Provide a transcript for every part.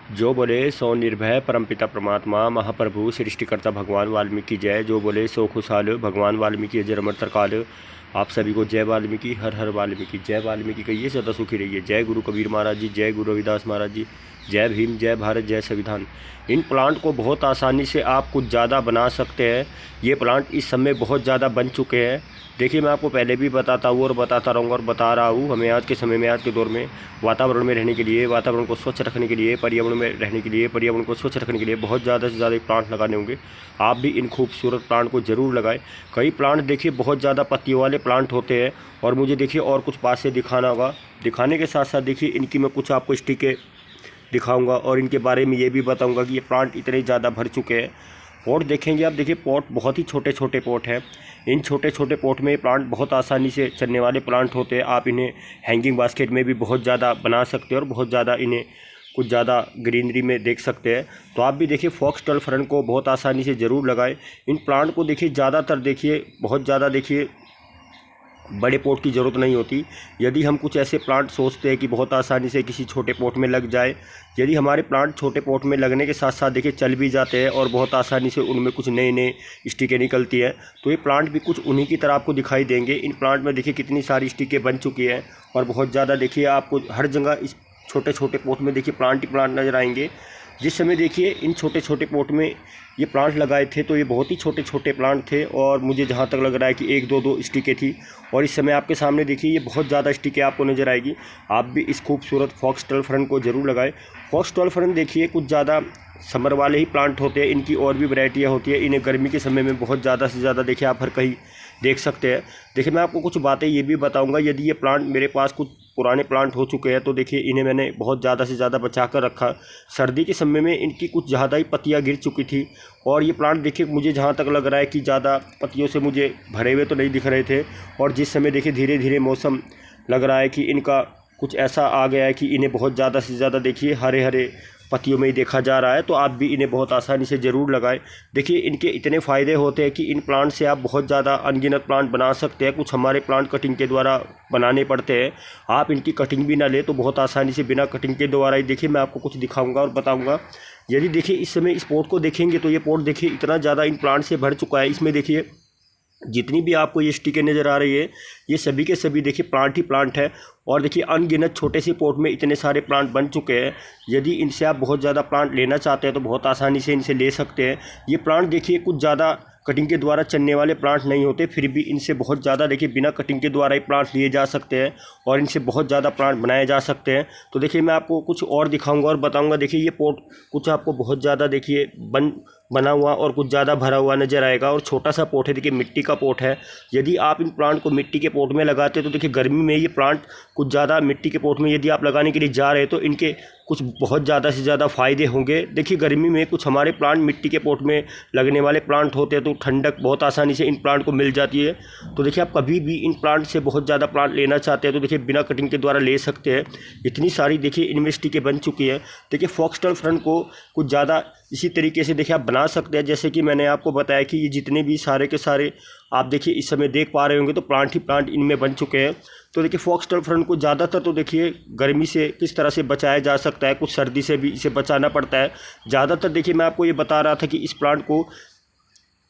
जो बोले सो निर्भय परमपिता परमात्मा महाप्रभु सृष्टिकर्ता भगवान वाल्मीकि जय। जो बोले सो खुशहाल भगवान वाल्मीकि अजर अमर तरकाल। आप सभी को जय वाल्मीकि, हर हर वाल्मीकि। जय वाल्मीकि कहिए, सदा सुखी रहिए। जय गुरु कबीर महाराज जी, जय गुरु रविदास महाराज जी, जय भीम, जय भारत, जय संविधान। इन प्लांट को बहुत आसानी से आप कुछ ज़्यादा बना सकते हैं। ये प्लांट इस समय बहुत ज़्यादा बन चुके हैं। देखिए, मैं आपको पहले भी बताता हूँ और बताता रहूँगा और बता रहा हूँ। हमें आज के समय में, आज के दौर में वातावरण में रहने के लिए, वातावरण को स्वच्छ रखने के लिए, पर्यावरण में रहने के लिए, पर्यावरण को स्वच्छ रखने के लिए बहुत ज़्यादा से ज़्यादा प्लांट लगाने होंगे। आप भी इन खूबसूरत प्लांट को ज़रूर लगाएं। कई प्लांट देखिए बहुत ज़्यादा पत्तियों वाले प्लांट होते हैं और मुझे देखिए और कुछ पास से दिखाना होगा। दिखाने के साथ साथ देखिए इनकी मैं कुछ आपको स्टिकें दिखाऊंगा और इनके बारे में ये भी बताऊंगा कि ये प्लांट इतने ज़्यादा भर चुके हैं। पॉट देखेंगे आप, देखिए पॉट बहुत ही छोटे छोटे पॉट हैं। इन छोटे छोटे पॉट में ये प्लांट बहुत आसानी से चलने वाले प्लांट होते हैं। आप इन्हें हैंगिंग बास्केट में भी बहुत ज़्यादा बना सकते हैं और बहुत ज़्यादा इन्हें कुछ ज़्यादा ग्रीनरी में देख सकते हैं। तो आप भी देखिए फॉक्सटेल फर्न को बहुत आसानी से ज़रूर लगाएं। इन प्लांट को देखिए ज़्यादातर देखिए बहुत ज़्यादा देखिए बड़े पॉट की ज़रूरत नहीं होती। यदि हम कुछ ऐसे प्लांट सोचते हैं कि बहुत आसानी से किसी छोटे पॉट में लग जाए, यदि हमारे प्लांट छोटे पॉट में लगने के साथ साथ देखिए चल भी जाते हैं और बहुत आसानी से उनमें कुछ नए नए स्टिकें निकलती हैं, तो ये प्लांट भी कुछ उन्हीं की तरह आपको दिखाई देंगे। इन प्लांट में देखिए कितनी सारी स्टिकें बन चुकी हैं और बहुत ज़्यादा देखिए आपको हर जगह इस छोटे छोटे पॉट में देखिए प्लांट ही प्लांट नज़र आएंगे। जिस समय देखिए इन छोटे छोटे पॉट में ये प्लांट लगाए थे तो ये बहुत ही छोटे छोटे प्लांट थे और मुझे जहाँ तक लग रहा है कि एक दो स्टिकें थी। और इस समय आपके सामने देखिए ये बहुत ज़्यादा स्टिकें आपको नज़र आएगी। आप भी इस खूबसूरत फॉक्सटेल फर्न को ज़रूर लगाएं। फॉक्सटेल फर्न देखिए कुछ ज़्यादा समर वाले ही प्लांट होते हैं। इनकी और भी वैरायटियाँ होती है। इन्हें गर्मी के समय में बहुत ज़्यादा से ज़्यादा देखिए आप हर कहीं देख सकते हैं। देखिए, मैं आपको कुछ बातें ये भी बताऊंगा। यदि ये प्लांट मेरे पास कुछ पुराने प्लांट हो चुके हैं तो देखिए इन्हें मैंने बहुत ज़्यादा से ज़्यादा बचा कर रखा। सर्दी के समय में इनकी कुछ ज़्यादा ही पत्तियां गिर चुकी थी और ये प्लांट देखिए मुझे जहाँ तक लग रहा है कि ज़्यादा पत्तियों से मुझे भरे हुए तो नहीं दिख रहे थे। और जिस समय देखिए धीरे धीरे मौसम लग रहा है कि इनका कुछ ऐसा आ गया है कि इन्हें बहुत ज़्यादा से ज़्यादा देखिए हरे हरे पत्तियों में ही देखा जा रहा है। तो आप भी इन्हें बहुत आसानी से ज़रूर लगाएं। देखिए इनके इतने फ़ायदे होते हैं कि इन प्लांट से आप बहुत ज़्यादा अनगिनत प्लांट बना सकते हैं। कुछ हमारे प्लांट कटिंग के द्वारा बनाने पड़ते हैं। आप इनकी कटिंग भी ना ले तो बहुत आसानी से बिना कटिंग के द्वारा ही देखिए मैं आपको कुछ दिखाऊंगा और बताऊंगा। यदि देखिए इस समय इस पॉट को देखेंगे तो ये पॉट देखिए इतना ज़्यादा इन प्लांट से भर चुका है। इसमें देखिए जितनी भी आपको ये स्टिकें नज़र आ रही है ये सभी के सभी देखिए प्लांट ही प्लांट है। और देखिए अनगिनत छोटे से पॉट में इतने सारे प्लांट बन चुके हैं। यदि इनसे आप बहुत ज़्यादा प्लांट लेना चाहते हैं तो बहुत आसानी से इनसे ले सकते हैं। ये प्लांट देखिए कुछ ज़्यादा कटिंग के द्वारा चलने वाले प्लांट नहीं होते, फिर भी इनसे बहुत ज़्यादा देखिए बिना कटिंग के द्वारा ही प्लांट लिए जा सकते हैं और इनसे बहुत ज़्यादा प्लांट बनाए जा सकते हैं। तो देखिए मैं आपको कुछ और दिखाऊंगा और बताऊंगा। देखिए ये पॉट कुछ आपको बहुत ज़्यादा देखिए बना हुआ और कुछ ज़्यादा भरा हुआ नज़र आएगा और छोटा सा पॉट है। देखिए मिट्टी का पॉट है। यदि आप इन प्लांट को मिट्टी के पॉट में लगाते हैं तो देखिए गर्मी में ये प्लांट कुछ ज़्यादा मिट्टी के पॉट में यदि आप लगाने के लिए जा रहे हैं तो इनके कुछ बहुत ज़्यादा से ज़्यादा फ़ायदे होंगे। देखिए गर्मी में कुछ हमारे प्लांट मिट्टी के पॉट में लगने वाले प्लांट होते हैं तो ठंडक बहुत आसानी से इन प्लांट को मिल जाती है। तो देखिए आप कभी भी इन प्लांट से बहुत ज़्यादा प्लांट लेना चाहते हैं तो देखिए बिना कटिंग के द्वारा ले सकते हैं। इतनी सारी देखिए इनमें स्टिकें बन चुकी है। देखिए फॉक्सटेल फर्न को कुछ ज़्यादा इसी तरीके से देखिए आप बना सकते हैं जैसे कि मैंने आपको बताया कि ये जितने भी सारे के सारे आप देखिए इस समय देख पा रहे होंगे तो प्लांट ही प्लांट इनमें बन चुके हैं। तो देखिए फॉक्सटेल फर्न को ज़्यादातर तो देखिए गर्मी से किस तरह से बचाया जा सकता है, कुछ सर्दी से भी इसे बचाना पड़ता है। ज़्यादातर देखिए मैं आपको ये बता रहा था कि इस प्लांट को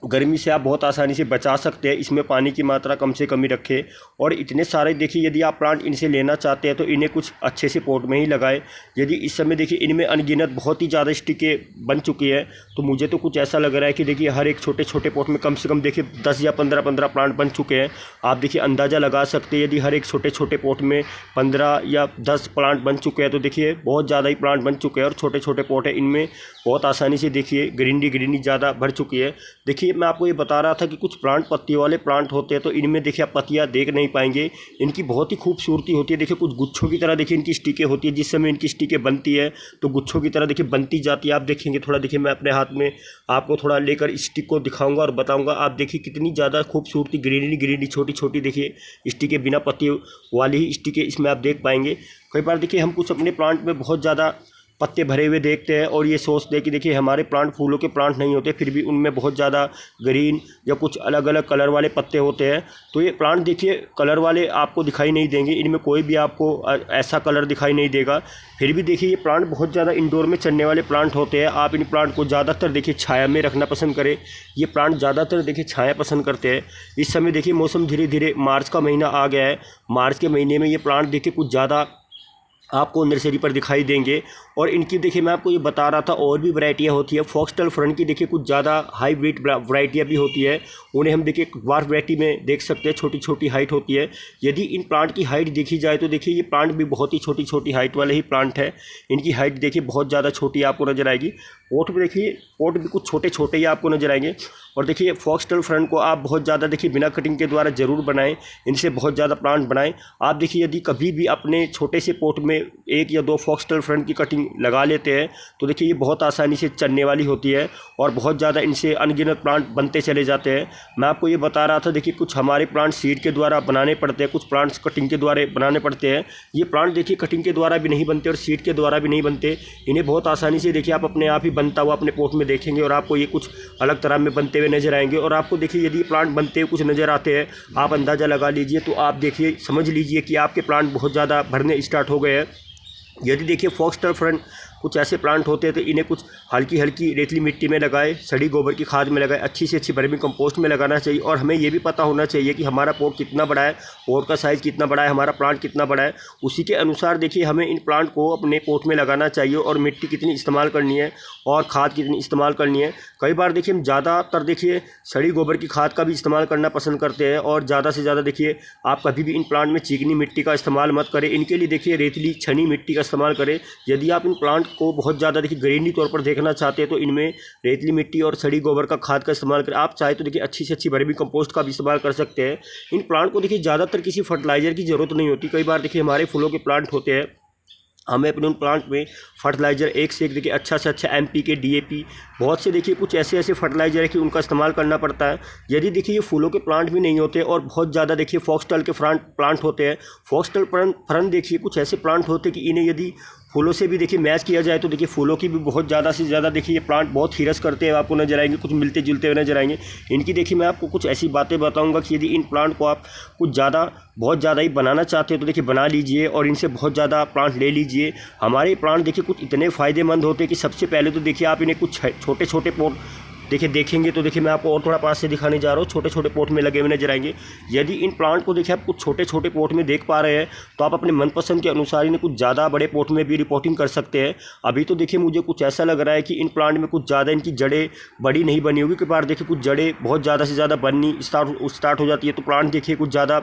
गर्मी से आप बहुत आसानी से बचा सकते हैं। इसमें पानी की मात्रा कम से कम ही रखें और इतने सारे देखिए यदि आप प्लांट इनसे लेना चाहते हैं तो इन्हें कुछ अच्छे से पॉट में ही लगाएं। यदि इस समय देखिए इनमें अनगिनत बहुत ही ज़्यादा स्टिकें बन चुकी है तो मुझे तो कुछ ऐसा लग रहा है कि देखिए हर एक छोटे छोटे पॉट में कम से कम देखिए 10 या 15 प्लांट बन चुके हैं। आप देखिए अंदाज़ा लगा सकते हैं यदि हर एक छोटे छोटे पॉट में 15 या 10 प्लांट बन चुके हैं तो देखिए बहुत ज़्यादा ही प्लांट बन चुके हैं और छोटे छोटे पॉट है इनमें बहुत आसानी से देखिए ग्रीनरी ज़्यादा भर चुकी है। देखिए मैं आपको ये बता रहा था कि कुछ प्लांट पत्तियों वाले प्लांट होते हैं तो इनमें देखिए आप पत्तियां देख नहीं पाएंगे। इनकी बहुत ही खूबसूरती होती है। देखिए कुछ गुच्छों की तरह देखिए इनकी स्टिकें होती है। जिस समय इनकी स्टिकें बनती है तो गुच्छों की तरह देखिए बनती जाती है। आप देखेंगे थोड़ा, देखिए मैं अपने हाथ में आपको थोड़ा लेकर स्टिक को दिखाऊंगा और बताऊंगा। आप देखिए कितनी ज़्यादा खूबसूरती ग्रीनरी छोटी छोटी देखिए स्टिकें, बिना पत्ती वाली ही स्टिकें इसमें आप देख पाएंगे। कई बार देखिए हम कुछ अपने प्लांट में बहुत ज़्यादा पत्ते भरे हुए देखते हैं और ये सोचते हैं कि देखिए हमारे प्लांट फूलों के प्लांट नहीं होते, फिर भी उनमें बहुत ज़्यादा ग्रीन या कुछ अलग अलग कलर वाले पत्ते होते हैं। तो ये प्लांट देखिए कलर वाले आपको दिखाई नहीं देंगे, इनमें कोई भी आपको ऐसा कलर दिखाई नहीं देगा। फिर भी देखिए ये प्लांट बहुत ज़्यादा इंडोर में चलने वाले प्लांट होते हैं। आप इन प्लांट को ज़्यादातर देखिए छाया में रखना पसंद करें। ये प्लांट ज़्यादातर देखिए छाया पसंद करते हैं। इस समय देखिए मौसम धीरे धीरे मार्च का महीना आ गया है। मार्च के महीने में ये प्लांट देखिए कुछ ज़्यादा आपको नर्सरी पर दिखाई देंगे। और इनकी देखिए मैं आपको ये बता रहा था और भी वैरायटियाँ होती है। फॉक्सटेल फ्रंट की देखिए कुछ ज़्यादा हाईब्रिड वैरायटियाँ भी होती है, उन्हें हम देखिए वार्फ वैरायटी में देख सकते हैं, छोटी छोटी हाइट होती है। यदि इन प्लांट की हाइट देखी जाए तो देखिए ये प्लांट भी बहुत ही छोटी छोटी हाइट वाले ही प्लांट है। इनकी हाइट देखिए बहुत ज़्यादा छोटी आपको नज़र आएगी। पोट भी देखिए, पोट भी कुछ छोटे छोटे ही आपको नज़र आएंगे। और देखिए फॉक्सटेल फ्रंट को आप बहुत ज़्यादा देखिए बिना कटिंग के द्वारा ज़रूर बनाएं, इनसे बहुत ज़्यादा प्लांट बनाएं। आप देखिए यदि कभी भी अपने छोटे से पोट में 1 या 2 फॉक्सटेल फ्रंट की कटिंग लगा लेते हैं तो देखिए ये बहुत आसानी से चलने वाली होती है और बहुत ज़्यादा इनसे अनगिनत प्लांट बनते चले जाते हैं। मैं आपको ये बता रहा था देखिए कुछ हमारे प्लांट सीड के द्वारा बनाने पड़ते हैं, कुछ प्लांट्स कटिंग के द्वारा बनाने पड़ते हैं। ये प्लांट देखिए कटिंग के द्वारा भी नहीं बनते और सीड के द्वारा भी नहीं बनते। इन्हें बहुत आसानी से देखिए आप अपने आप ही बनता हुआ अपने पोट में देखेंगे और आपको ये कुछ अलग तरह में बनते हुए नजर आएंगे। और आपको देखिए यदि प्लांट बनते हुए कुछ नज़र आते हैं, आप अंदाज़ा लगा लीजिए, तो आप देखिए समझ लीजिए कि आपके प्लांट बहुत ज़्यादा भरने स्टार्ट हो गए हैं। यदि देखिए फॉक्सटेल फ्रंट कुछ ऐसे प्लांट होते हैं तो इन्हें कुछ हल्की हल्की रेतली मिट्टी में लगाए, सड़ी गोबर की खाद में लगाए, अच्छी से अच्छी वर्मी कंपोस्ट में लगाना चाहिए। और हमें ये भी पता होना चाहिए कि हमारा पॉट कितना बड़ा है, पॉट का साइज़ कितना बड़ा है, हमारा प्लांट कितना बड़ा है। उसी के अनुसार देखिए हमें इन प्लांट को अपने पॉट में लगाना चाहिए और मिट्टी कितनी इस्तेमाल करनी है और खाद कितनी इस्तेमाल करनी है। कई बार देखिए हम ज़्यादातर देखिए सड़ी गोबर की खाद का भी इस्तेमाल करना पसंद करते हैं और ज़्यादा से ज़्यादा देखिए आप कभी भी इन प्लांट में चिकनी मिट्टी का इस्तेमाल मत करें। इनके लिए देखिए रेतली छनी मिट्टी का इस्तेमाल करें। यदि आप इन प्लांट को बहुत ज़्यादा देखिए ग्रीनरी तौर पर देखना चाहते हैं तो इनमें रेतली मिट्टी और सड़ी गोबर का खाद का इस्तेमाल करें। आप चाहे तो देखिए अच्छी से अच्छी वर्मी कंपोस्ट का भी इस्तेमाल कर सकते हैं। इन प्लांट को देखिए ज़्यादातर किसी फर्टिलाइजर की ज़रूरत नहीं होती। कई बार देखिए हमारे फूलों के प्लांट होते हैं, हमें अपने उन प्लांट में फर्टिलाइज़र एक से एक देखिए अच्छा से अच्छा NPK DAP बहुत से देखिए कुछ ऐसे ऐसे फर्टिलाइज़र है कि उनका इस्तेमाल करना पड़ता है। यदि देखिए ये फूलों के प्लांट भी नहीं होते और बहुत ज़्यादा देखिए फॉक्सटेल के प्लांट होते हैं। फॉक्सटेल फ्रंट देखिए कुछ ऐसे प्लांट होते हैं कि इन्हें यदि फूलों से भी देखिए मैच किया जाए तो देखिए फूलों की भी बहुत ज़्यादा से ज़्यादा देखिए ये प्लांट बहुत हिरस करते हैं, आपको नजर आएंगे, कुछ मिलते जुलते हुए नजर आएंगे। इनकी देखिए मैं आपको कुछ ऐसी बातें बताऊंगा कि यदि इन प्लांट को आप कुछ ज़्यादा बहुत ज़्यादा ही बनाना चाहते हो तो देखिए बना लीजिए और इनसे बहुत ज़्यादा प्लांट ले लीजिए। हमारे प्लांट देखिए कुछ इतने फ़ायदेमंद होते हैं कि सबसे पहले तो देखिए आप इन्हें कुछ छोटे छोटे पोट देखिए देखेंगे तो देखिए मैं आपको और थोड़ा पास से दिखाने जा रहा हूँ। छोटे छोटे पोट में लगे हुए नजर आएंगे। यदि इन प्लांट को देखिए आप कुछ छोटे छोटे पोट में देख पा रहे हैं तो आप अपने मनपसंद के अनुसार इन्हें कुछ ज़्यादा बड़े पोट में भी रिपोर्टिंग कर सकते हैं। अभी तो देखिए मुझे कुछ ऐसा लग रहा है कि इन प्लांट में कुछ ज़्यादा इनकी जड़ें बड़ी नहीं बनी होगी। कई बार देखिए कुछ जड़ें बहुत ज़्यादा से ज़्यादा बननी स्टार्ट हो जाती है तो प्लांट देखिए कुछ ज़्यादा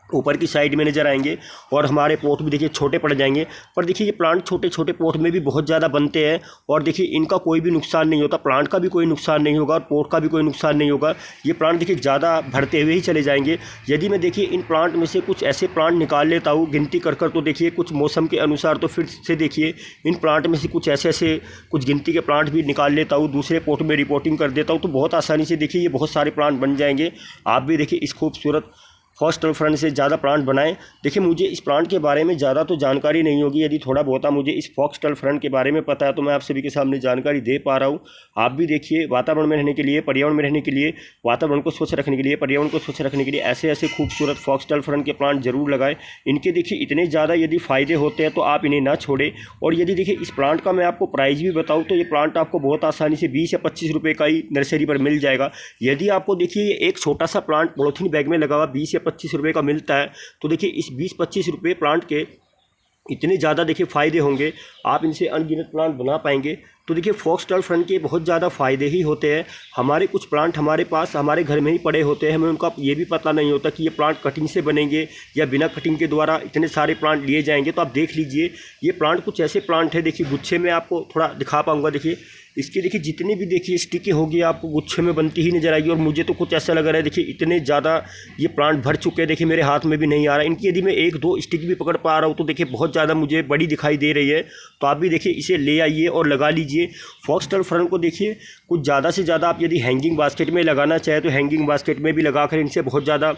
ऊपर की साइड में नज़र आएंगे और हमारे पोट भी देखिए छोटे पड़ जाएंगे। पर देखिए ये प्लांट छोटे छोटे पोट में भी बहुत ज़्यादा बनते हैं और देखिए इनका कोई भी नुकसान नहीं होता, प्लांट का भी कोई नुकसान नहीं होगा और पोट का भी कोई नुकसान नहीं होगा। ये प्लांट देखिए ज़्यादा भरते हुए ही चले जाएंगे। यदि मैं देखिए इन प्लांट में से कुछ ऐसे प्लांट निकाल लेता हूँ गिनती कर तो देखिए कुछ मौसम के अनुसार तो फिर से देखिए इन प्लांट में से कुछ ऐसे कुछ गिनती के प्लांट भी निकाल लेता हूँ, दूसरे पोट में रिपोर्टिंग कर देता हूँ, तो बहुत आसानी से देखिए ये बहुत सारे प्लांट बन जाएंगे। आप भी देखिए इस खूबसूरत फॉक्सटेल फ्रंट से ज़्यादा प्लांट बनाएं। देखिए मुझे इस प्लांट के बारे में ज़्यादा तो जानकारी नहीं होगी, यदि थोड़ा बहुत मुझे इस फॉक्सटेल फ्रंट के बारे में पता है तो मैं आप सभी के सामने जानकारी दे पा रहा हूँ। आप भी देखिए वातावरण में रहने के लिए, पर्यावरण में रहने के लिए, वातावरण को स्वच्छ रखने के लिए, पर्यावरण को स्वच्छ रखने के लिए ऐसे ऐसे खूबसूरत फॉक्सटेल फ्रंट के प्लांट जरूर लगाएं। इनके देखिए इतने ज़्यादा यदि फ़ायदे होते हैं तो आप इन्हें ना छोड़ें। और यदि देखिए इस प्लांट का मैं आपको प्राइस भी बताऊँ तो ये प्लांट आपको बहुत आसानी से 20 या 25 रुपये का ही नर्सरी पर मिल जाएगा। यदि आपको देखिए एक छोटा सा प्लांट पॉलीथीन बैग में लगा हुआ 20 या 25 रुपये का मिलता है तो देखिए इस 20-25 रुपये प्लांट के इतने ज़्यादा देखिए फ़ायदे होंगे, आप इनसे अनगिनत प्लांट बना पाएंगे। तो देखिए फॉक्सटेल फ्रंट के बहुत ज़्यादा फ़ायदे ही होते हैं। हमारे कुछ प्लांट हमारे पास हमारे घर में ही पड़े होते हैं, हमें उनका ये भी पता नहीं होता कि ये प्लांट कटिंग से बनेंगे या बिना कटिंग के द्वारा इतने सारे प्लांट लिए जाएंगे। तो आप देख लीजिए ये प्लांट कुछ ऐसे प्लांट है, देखिए गुच्छे में आपको थोड़ा दिखा पाऊँगा। देखिए इसकी देखिए जितनी भी देखिए स्टिकें होगी आपको गुच्छे में बनती ही नजर आएगी। और मुझे तो कुछ ऐसा लग रहा है देखिए इतने ज़्यादा ये प्लांट भर चुके हैं, देखिए मेरे हाथ में भी नहीं आ रहा है। इनकी यदि मैं 1-2 स्टिक भी पकड़ पा रहा हूँ तो देखिए बहुत ज़्यादा मुझे बड़ी दिखाई दे रही है। तो आप भी देखिए इसे ले आइए और लगा लीजिए। फॉक्सटेल फ्रंट को देखिए कुछ ज़्यादा से ज़्यादा आप यदि हैंगिंग बास्केट में लगाना चाहे तो हैंगिंग बास्केट में भी लगाकर इनसे बहुत ज़्यादा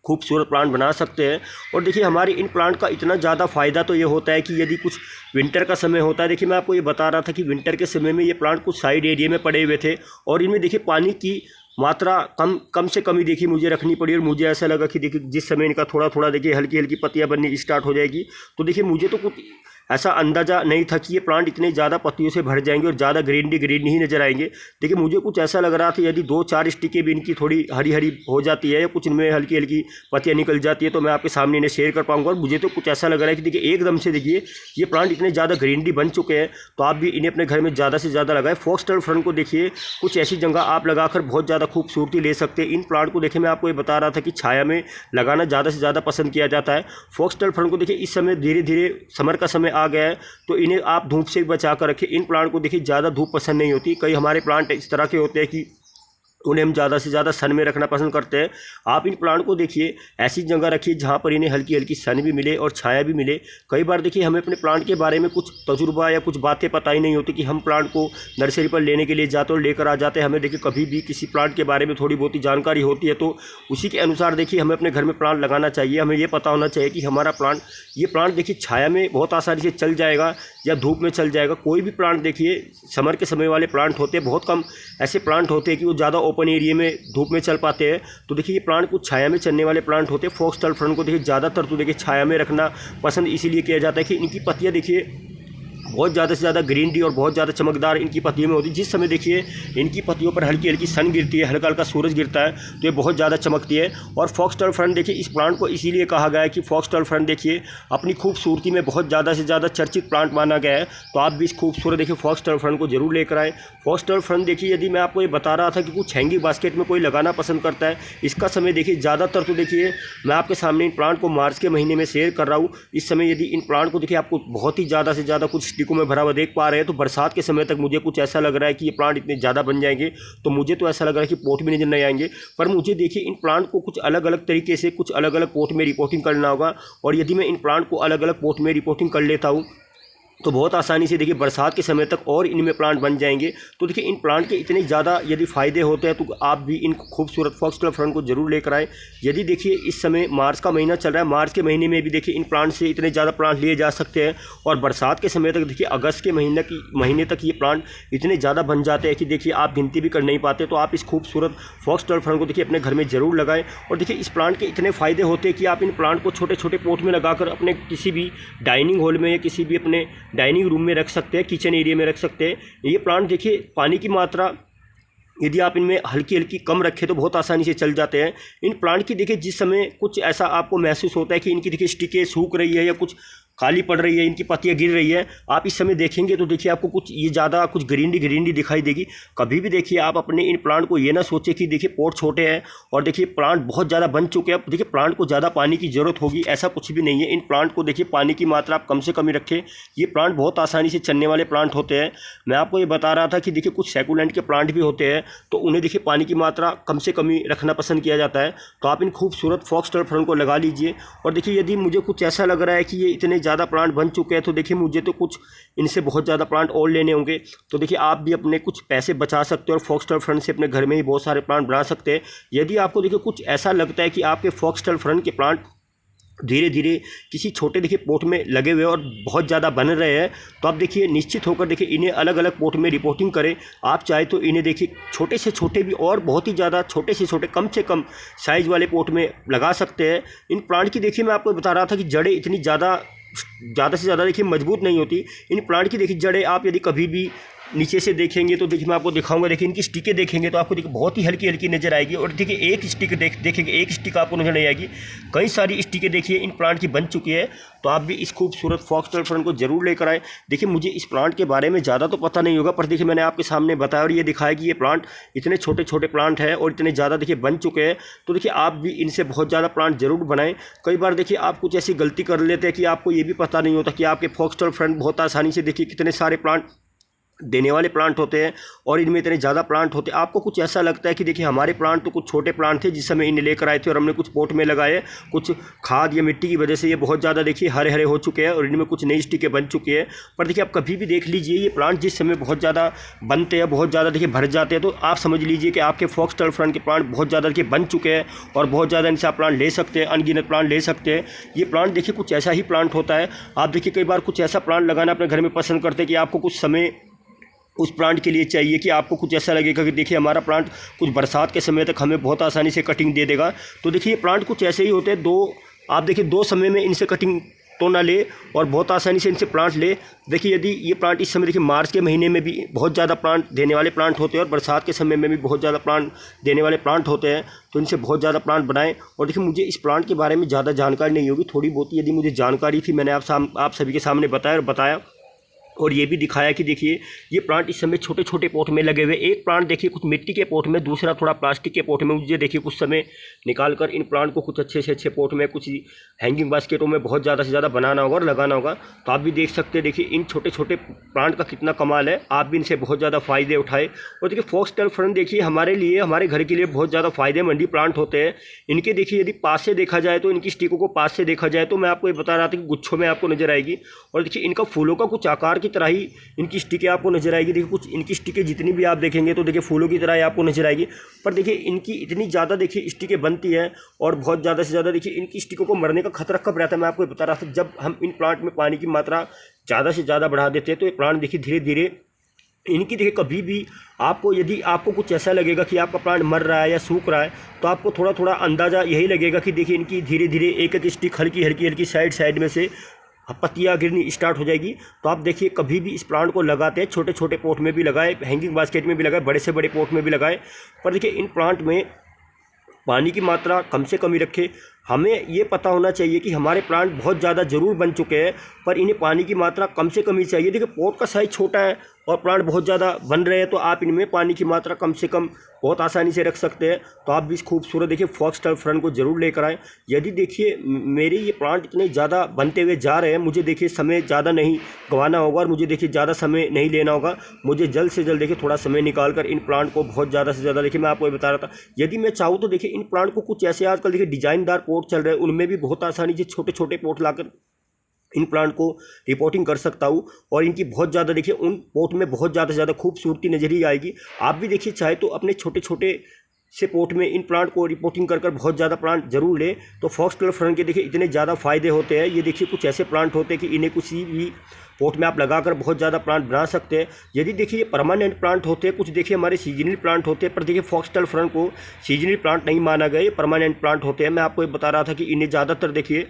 खूबसूरत प्लांट बना सकते हैं। और देखिए हमारे इन प्लांट का इतना ज़्यादा फ़ायदा तो ये होता है कि यदि कुछ विंटर का समय होता है, देखिए मैं आपको ये बता रहा था कि विंटर के समय में ये प्लांट कुछ साइड एरिया में पड़े हुए थे और इनमें देखिए पानी की मात्रा कम से कम ही देखिए मुझे रखनी पड़ी। और मुझे ऐसा लगा कि देखिए जिस समय इनका थोड़ा थोड़ा देखिए हल्की हल्की पत्तियां बननी स्टार्ट हो जाएगी, तो देखिए मुझे तो कुछ ऐसा अंदाज़ा नहीं था कि ये प्लांट इतने ज़्यादा पत्तियों से भर जाएंगे और ज़्यादा ग्रीन ही नज़र आएंगे। देखिए मुझे कुछ ऐसा लग रहा था यदि 2-4 स्टिकें भी इनकी थोड़ी हरी हरी हो जाती है या कुछ इनमें हल्की हल्की पत्तियाँ निकल जाती है तो मैं आपके सामने इन्हें शेयर कर पाऊंगा। और मुझे तो कुछ ऐसा लग रहा है कि देखिए एकदम से देखिए ये प्लांट इतने ज़्यादा ग्रीनरी बन चुके हैं, तो आप भी इन्हें अपने घर में ज़्यादा से ज़्यादा लगाएं। फॉक्सटेल फर्न को देखिए कुछ ऐसी जगह आप लगाकर बहुत ज़्यादा खूबसूरती ले सकते हैं। इन प्लांट को देखिए मैं आपको ये बता रहा था कि छाया में लगाना ज़्यादा से ज़्यादा पसंद किया जाता है। फॉक्सटेल फर्न को देखिए इस समय धीरे धीरे समर का समय आ गया है, तो इन्हें आप धूप से बचा कर रखें। इन प्लांट को देखिए ज़्यादा धूप पसंद नहीं होती। कई हमारे प्लांट इस तरह के होते हैं कि उन्हें हम ज़्यादा से ज़्यादा सन में रखना पसंद करते हैं। आप इन प्लांट को देखिए ऐसी जगह रखिए जहाँ पर इन्हें हल्की हल्की सन भी मिले और छाया भी मिले। कई बार देखिए हमें अपने प्लांट के बारे में कुछ तजुर्बा या कुछ बातें पता ही नहीं होती कि हम प्लांट को नर्सरी पर लेने के लिए जाते और लेकर आ जाते हैं। हमें देखिए कभी भी किसी प्लांट के बारे में थोड़ी बहुत ही जानकारी होती है, तो उसी के अनुसार देखिए हमें अपने घर में प्लांट लगाना चाहिए। हमें ये पता होना चाहिए कि हमारा प्लांट देखिए छाया में बहुत आसानी से चल जाएगा या धूप में चल जाएगा। कोई भी प्लांट देखिए समर के समय वाले प्लांट होते हैं, बहुत कम ऐसे प्लांट होते हैं कि वो ज़्यादा ओपन एरिया में धूप में चल पाते हैं। तो देखिए ये प्लांट कुछ छाया में चलने वाले प्लांट होते हैं। फॉक्सटेल फर्न को देखिए ज़्यादातर तो देखिए छाया में रखना पसंद इसीलिए किया जाता है कि इनकी पत्तियाँ देखिए बहुत ज़्यादा से ज़्यादा ग्रीनरी और बहुत ज़्यादा चमकदार इनकी पत्तियों में होती है। जिस समय देखिए इनकी पत्तियों पर हल्की हल्की सन गिरती है, हल्का हल्का सूरज गिरता है, तो ये बहुत ज़्यादा चमकती है। और फॉक्सटेल फर्न देखिए इस प्लांट को इसीलिए कहा गया है कि फॉक्सटेल फर्न देखिए अपनी खूबसूरती में बहुत ज़्यादा से ज़्यादा चर्चित प्लांट माना गया है। तो आप भी इस खूबसूरत देखिए फॉक्सटेल फर्न को जरूर लेकर आए। फॉक्सटेल फर्न देखिए यदि मैं आपको ये बता रहा था कि कुछ हैंगिंग बास्केट में कोई लगाना पसंद करता है, इसका समय देखिए ज़्यादातर तो देखिए मैं आपके सामने इन प्लांट को मार्च के महीने में शेयर कर रहा हूँ। इस समय यदि इन प्लांट को देखिए आपको बहुत ही ज़्यादा से ज़्यादा कुछ स्टिकों में भरा हुआ देख पा रहे हैं, तो बरसात के समय तक मुझे कुछ ऐसा लग रहा है कि ये प्लांट इतने ज़्यादा बन जाएंगे, तो मुझे तो ऐसा लग रहा है कि पोट भी नजर नहीं आएंगे। पर मुझे देखिए इन प्लांट को कुछ अलग अलग तरीके से कुछ अलग अलग पोट में रिपोर्टिंग करना होगा। और यदि मैं इन प्लांट को अलग अलग पोट में रिपोर्टिंग कर लेता हूँ तो बहुत आसानी से देखिए बरसात के समय तक और इनमें प्लांट बन जाएंगे। तो देखिए इन प्लांट के इतने ज़्यादा यदि फ़ायदे होते हैं तो आप भी इन खूबसूरत फॉक्सटेल फर्न को जरूर लेकर आए। यदि देखिए इस समय मार्च का महीना चल रहा है, मार्च के महीने में भी देखिए इन प्लांट से इतने ज़्यादा प्लांट लिए जा सकते हैं। और बरसात के समय तक देखिए अगस्त के महीने तक ये प्लांट इतने ज़्यादा बन जाते हैं कि देखिए आप गिनती भी कर नहीं पाते। तो आप इस खूबसूरत फॉक्सटेल फर्न को देखिए अपने घर में ज़रूर लगाएं। और देखिए इस प्लांट के इतने फ़ायदे होते हैं कि आप इन प्लांट को छोटे छोटे पोट में लगाकर अपने किसी भी डाइनिंग हॉल में या किसी भी अपने डाइनिंग रूम में रख सकते हैं, किचन एरिया में रख सकते हैं। ये प्लांट देखिए पानी की मात्रा यदि आप इनमें हल्की हल्की कम रखें तो बहुत आसानी से चल जाते हैं। इन प्लांट की देखिए जिस समय कुछ ऐसा आपको महसूस होता है कि इनकी देखिए स्टिकें सूख रही है या कुछ काली पड़ रही है, इनकी पत्तियां गिर रही है, आप इस समय देखेंगे तो देखिए आपको कुछ ये ज़्यादा कुछ ग्रीनरी दिखाई देगी। कभी भी देखिए आप अपने इन प्लांट को ये ना सोचें कि देखिए पोट छोटे हैं और देखिए प्लांट बहुत ज़्यादा बन चुके हैं, अब देखिए प्लांट को ज़्यादा पानी की ज़रूरत होगी, ऐसा कुछ भी नहीं है। इन प्लांट को देखिए पानी की मात्रा आप कम से कम ही रखें। ये प्लांट बहुत आसानी से चलने वाले प्लांट होते हैं। मैं आपको ये बता रहा था कि देखिए कुछ सैकुलेंट के प्लांट भी होते हैं, तो उन्हें देखिए पानी की मात्रा कम से कम ही रखना पसंद किया जाता है। तो आप इन खूबसूरत फॉक्सटेल फर्न को लगा लीजिए। और देखिए यदि मुझे कुछ ऐसा लग रहा है कि ये इतने ज़्यादा प्लांट बन चुके हैं, तो देखिए मुझे तो कुछ इनसे बहुत ज़्यादा प्लांट और लेने होंगे। तो देखिए आप भी अपने कुछ पैसे बचा सकते हैं और फॉक्सटेल फर्न से अपने घर में ही बहुत सारे प्लांट बना सकते हैं। यदि आपको देखिए कुछ ऐसा लगता है कि आपके फॉक्सटेल फर्न के प्लांट धीरे धीरे किसी छोटे देखिए पोट में लगे हुए और बहुत ज़्यादा बन रहे हैं, तो आप देखिए निश्चित होकर देखिए इन्हें अलग अलग पोट में रिपोर्टिंग करें। आप चाहे तो इन्हें देखिए छोटे से छोटे भी और बहुत ही ज़्यादा छोटे से छोटे कम से कम साइज़ वाले पोट में लगा सकते हैं। इन प्लांट की देखिए मैं आपको बता रहा था कि जड़ें इतनी ज़्यादा से ज़्यादा देखिए मजबूत नहीं होती। इन प्लांट की देखिए जड़ें आप यदि कभी भी नीचे से देखेंगे तो देखिए मैं आपको दिखाऊंगा, देखिए इनकी स्टिकें देखेंगे तो आपको देखिए बहुत ही हल्की हल्की नज़र आएगी। और देखिए एक स्टिक देखेंगे, एक स्टिक आपको नज़र नहीं आएगी, कई सारी स्टिकें देखिए इन प्लांट की बन चुकी है। तो आप भी इस खूबसूरत फॉक्सटेल फर्न को जरूर लेकर आए। देखिए मुझे इस प्लांट के बारे में ज़्यादा तो पता नहीं होगा, पर देखिए मैंने आपके सामने बताया और ये दिखाया कि ये प्लांट इतने छोटे छोटे प्लांट हैं और इतने ज़्यादा देखिए बन चुके हैं। तो देखिए आप भी इनसे बहुत ज़्यादा प्लांट जरूर बनाएं। कई बार देखिए आप कुछ ऐसी गलती कर लेते हैं कि आपको ये भी पता नहीं होता कि आपके फॉक्सटेल फर्न बहुत आसानी से देखिए कितने सारे प्लांट देने वाले प्लांट होते हैं और इनमें इतने ज़्यादा प्लांट होते हैं। आपको कुछ ऐसा लगता है कि देखिए हमारे प्लांट तो कुछ छोटे प्लांट थे जिस समय इन्हें लेकर आए थे और हमने कुछ पोट में लगाए, कुछ खाद या मिट्टी की वजह से ये बहुत ज़्यादा देखिए हरे हरे हो चुके हैं और इनमें कुछ नई स्टिकें बन चुकी हैं। पर देखिए आप कभी भी देख लीजिए ये प्लांट जिस समय बहुत ज़्यादा बनते हैं, बहुत ज़्यादा देखिए भर जाते हैं, तो आप समझ लीजिए कि आपके फॉक्सटेल फर्न के प्लांट बहुत ज़्यादा देखिए बन चुके हैं और बहुत ज़्यादा इनसे आप प्लांट ले सकते हैं, अनगिनत प्लांट ले सकते हैं। ये प्लांट देखिए कुछ ऐसा ही प्लांट होता है। आप देखिए कई बार कुछ ऐसा प्लांट लगाना अपने घर में पसंद करते हैं कि आपको कुछ समय उस प्लांट के लिए चाहिए कि आपको कुछ ऐसा लगेगा कि देखिए हमारा प्लांट कुछ बरसात के समय तक हमें बहुत आसानी से कटिंग दे देगा। तो देखिए ये प्लांट कुछ ऐसे ही होते हैं, आप देखिए 2 समय में इनसे कटिंग तो ना ले और बहुत आसानी से इनसे प्लांट ले। देखिए यदि ये प्लांट इस समय देखिए मार्च के महीने में भी बहुत ज़्यादा प्लांट देने वाले प्लांट होते हैं और बरसात के समय में भी बहुत ज़्यादा प्लांट देने वाले प्लांट होते हैं, तो इनसे बहुत ज़्यादा प्लांट बनाएं। और देखिए मुझे इस प्लांट के बारे में ज़्यादा जानकारी नहीं होगी, थोड़ी बहुत यदि मुझे जानकारी थी मैंने आप सभी के सामने बताया और ये भी दिखाया कि देखिए ये प्लांट इस समय छोटे छोटे पोट में लगे हुए। एक प्लांट देखिए कुछ मिट्टी के पोट में, दूसरा थोड़ा प्लास्टिक के पोट में। मुझे देखिए कुछ समय निकाल कर इन प्लांट को कुछ अच्छे से अच्छे पोट में, कुछ हैंगिंग बास्केटों में बहुत ज़्यादा से ज़्यादा बनाना होगा और लगाना होगा। तो आप भी देख सकते हैं देखिए इन छोटे छोटे प्लांट का कितना कमाल है। आप भी इनसे बहुत ज़्यादा फ़ायदे उठाए। और देखिए फॉक्सटेल फर्न देखिए हमारे लिए, हमारे घर के लिए बहुत ज़्यादा फ़ायदेमंद प्लांट होते हैं। इनके देखिए यदि पास से देखा जाए तो, इनकी स्टिकों को पास से देखा जाए तो मैं आपको ये बता रहा था कि गुच्छों में आपको नजर आएगी। और देखिए इनका फूलों का कुछ आकार की तरह ही इनकी स्टिकें आपको नजर आएगी। देखिए कुछ इनकी स्टिकें जितनी भी आप देखेंगे तो देखिए फूलों की तरह ही आपको नजर आएगी। पर देखिए इनकी इतनी ज़्यादा देखिए स्टिकें बनती हैं और बहुत ज़्यादा से ज़्यादा देखिए इनकी स्टिकों को मरने का खतरा कब रहता है मैं आपको बता रहा था, जब हम इन प्लांट में पानी की मात्रा ज़्यादा से ज़्यादा बढ़ा देते हैं। तो ये प्लांट देखिए धीरे धीरे इनकी देखिए कभी भी आपको, यदि आपको कुछ ऐसा लगेगा कि आपका प्लांट मर रहा है या सूख रहा है, तो आपको थोड़ा थोड़ा अंदाज़ा यही लगेगा कि देखिए इनकी धीरे धीरे एक एक स्टिक हल्की साइड में से पत्तियाँ गिरनी स्टार्ट हो जाएगी। तो आप देखिए कभी भी इस प्लांट को लगाते हैं, छोटे छोटे पोट में भी लगाए, हैंगिंग बास्केट में भी लगाए, बड़े से बड़े पोट में भी लगाए। पर देखिए इन प्लांट में पानी की मात्रा कम से कम ही रखें। हमें ये पता होना चाहिए कि हमारे प्लांट बहुत ज़्यादा ज़रूर बन चुके हैं पर इन्हें पानी की मात्रा कम से कम ही चाहिए। देखिए पोट का साइज़ छोटा है और प्लांट बहुत ज़्यादा बन रहे हैं, तो आप इनमें पानी की मात्रा कम से कम बहुत आसानी से रख सकते हैं। तो आप भी इस खूबसूरत देखिए फॉक्सटेल फर्न को ज़रूर लेकर आएँ। यदि देखिए मेरे ये प्लांट इतने ज़्यादा बनते हुए जा रहे हैं, मुझे देखिए समय ज़्यादा नहीं गंवाना होगा और मुझे देखिए ज़्यादा समय नहीं लेना होगा। मुझे जल्द से जल्द देखिए थोड़ा समय निकाल कर इन प्लांट को बहुत ज़्यादा से ज़्यादा, देखिए मैं आपको ये बता रहा था, यदि मैं चाहूँ तो देखिए इन प्लांट को कुछ ऐसे आजकल देखिए डिजाइनदार पोट चल रहे हैं, उनमें भी बहुत आसानी से छोटे छोटे पोट लाकर इन प्लांट को रिपोर्टिंग कर सकता हूँ और इनकी बहुत ज़्यादा देखिए उन पोट में बहुत ज़्यादा से ज़्यादा खूबसूरती नजर ही आएगी। आप भी देखिए चाहे तो अपने छोटे छोटे से पोट में इन प्लांट को रिपोर्टिंग कर बहुत ज़्यादा प्लांट जरूर लें। तो फॉक्सटेल फर्न के देखिए इतने ज़्यादा फ़ायदे होते हैं। ये देखिए कुछ ऐसे प्लांट होते हैं कि इन्हें किसी भी पोट में आप लगाकर बहुत ज़्यादा प्लांट बना सकते हैं। यदि देखिए ये परमानेंट प्लांट होते हैं, कुछ देखिए हमारे सीजनल प्लांट होते हैं, पर देखिए फॉक्सटेल फर्न को सीजनल प्लांट नहीं माना गया, ये परमानेंट प्लांट होते हैं। मैं आपको ये बता रहा था कि इन्हें ज़्यादातर देखिए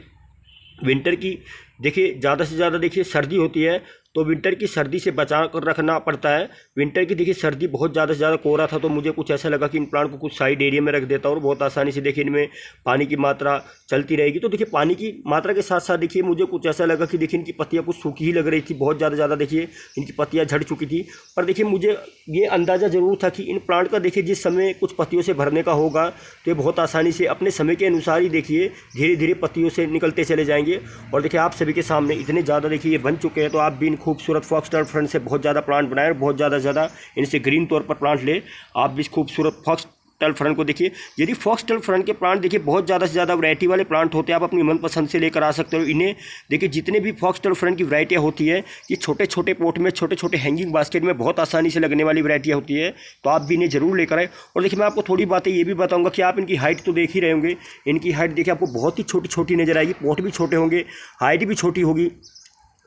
विंटर की देखिए ज़्यादा से ज़्यादा देखिए सर्दी होती है, तो विंटर की सर्दी से बचा कर रखना पड़ता है। विंटर की देखिए सर्दी बहुत ज़्यादा से ज़्यादा कोहरा था, तो मुझे कुछ ऐसा लगा कि इन प्लांट को कुछ साइड एरिया में रख देता और बहुत आसानी से देखिए इनमें पानी की मात्रा चलती रहेगी। तो देखिए पानी की मात्रा के साथ साथ देखिए मुझे कुछ ऐसा लगा कि देखिए इनकी पत्तियाँ कुछ सूखी ही लग रही थी, बहुत ज़्यादा देखिए इनकी पत्तियाँ झड़ चुकी थी। पर देखिए मुझे ये अंदाज़ा ज़रूर था कि इन प्लांट का देखिए जिस समय कुछ पत्तियों से भरने का होगा तो ये बहुत आसानी से अपने समय के अनुसार ही देखिए धीरे धीरे पत्तियों से निकलते चले जाएंगे। और देखिए आप सभी के सामने इतने ज़्यादा देखिए ये बन चुके हैं। तो आप भी इन खूबसूरत फॉक्सटेल फर्न से बहुत ज़्यादा प्लांट बनाए और बहुत ज़्यादा इनसे ग्रीन तौर पर प्लांट ले। आप भी इस खूबसूरत फॉक्सटेल फर्न को देखिए। यदि फॉक्सटेल फर्न के प्लांट देखिए बहुत ज़्यादा से ज़्यादा वैरायटी वाले प्लांट होते हैं, आप अपनी मनपसंद से लेकर आ सकते हो। इन्हें देखिए जितने भी फॉक्सटेल फर्न की वैरायटियाँ होती है, ये छोटे छोटे पोट में, छोटे छोटे हैंगिंग बास्केट में बहुत आसानी से लगने वाली वैरायटियाँ होती है। तो आप भी इन्हें ज़रूर लेकर आए। और देखिए मैं आपको थोड़ी बातें ये भी बताऊँगा कि आप इनकी हाइट तो देख ही रहे होंगे, इनकी हाइट देखिए आपको बहुत ही छोटी छोटी नजर आएगी, पोट भी छोटे होंगे, हाइट भी छोटी होगी।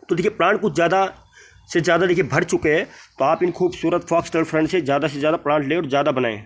तो देखिए प्लांट कुछ ज़्यादा से ज़्यादा देखिए भर चुके हैं। तो आप इन खूबसूरत फॉक्सटेल फर्न से ज़्यादा प्लांट लें और ज़्यादा बनाएं।